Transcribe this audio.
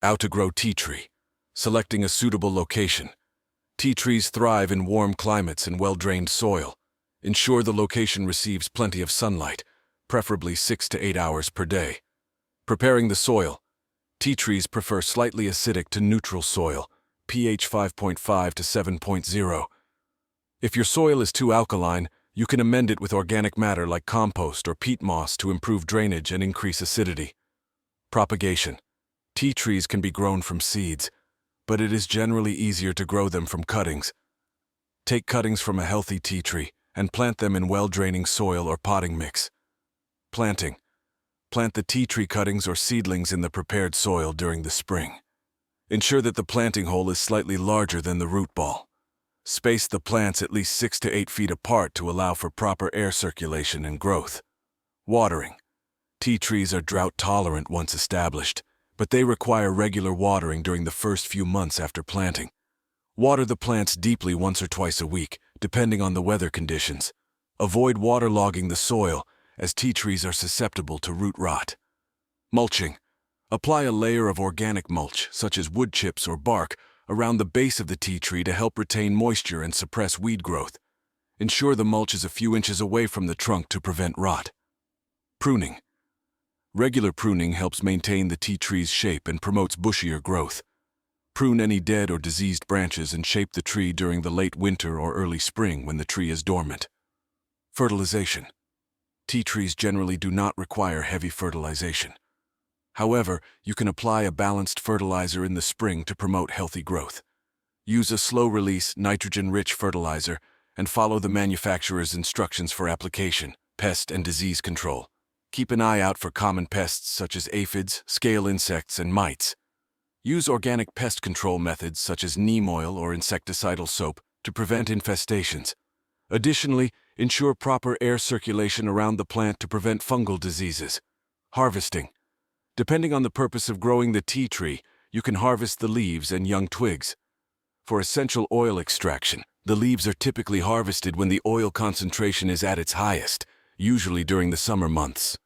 How to grow tea tree. Selecting a suitable location. Tea trees thrive in warm climates and well-drained soil. Ensure the location receives plenty of sunlight, preferably 6 to 8 hours per day. Preparing the soil. Tea trees prefer slightly acidic to neutral soil, pH 5.5 to 7.0. If your soil is too alkaline, you can amend it with organic matter like compost or peat moss to improve drainage and increase acidity. Propagation. Tea trees can be grown from seeds, but it is generally easier to grow them from cuttings. Take cuttings from a healthy tea tree and plant them in well-draining soil or potting mix. Planting. Plant the tea tree cuttings or seedlings in the prepared soil during the spring. Ensure that the planting hole is slightly larger than the root ball. Space the plants at least 6 to 8 feet apart to allow for proper air circulation and growth. Watering. Tea trees are drought-tolerant once established, but they require regular watering during the first few months after planting. Water the plants deeply once or twice a week, depending on the weather conditions. Avoid waterlogging the soil, as tea trees are susceptible to root rot. Mulching. Apply a layer of organic mulch, such as wood chips or bark, around the base of the tea tree to help retain moisture and suppress weed growth. Ensure the mulch is a few inches away from the trunk to prevent rot. Pruning. Regular pruning helps maintain the tea tree's shape and promotes bushier growth. Prune any dead or diseased branches and shape the tree during the late winter or early spring when the tree is dormant. Fertilization. Tea trees generally do not require heavy fertilization. However, you can apply a balanced fertilizer in the spring to promote healthy growth. Use a slow-release, nitrogen-rich fertilizer and follow the manufacturer's instructions for application, pest and disease control. Keep an eye out for common pests such as aphids, scale insects, and mites. Use organic pest control methods such as neem oil or insecticidal soap to prevent infestations. Additionally, ensure proper air circulation around the plant to prevent fungal diseases. Harvesting. Depending on the purpose of growing the tea tree, you can harvest the leaves and young twigs. For essential oil extraction, the leaves are typically harvested when the oil concentration is at its highest, usually during the summer months.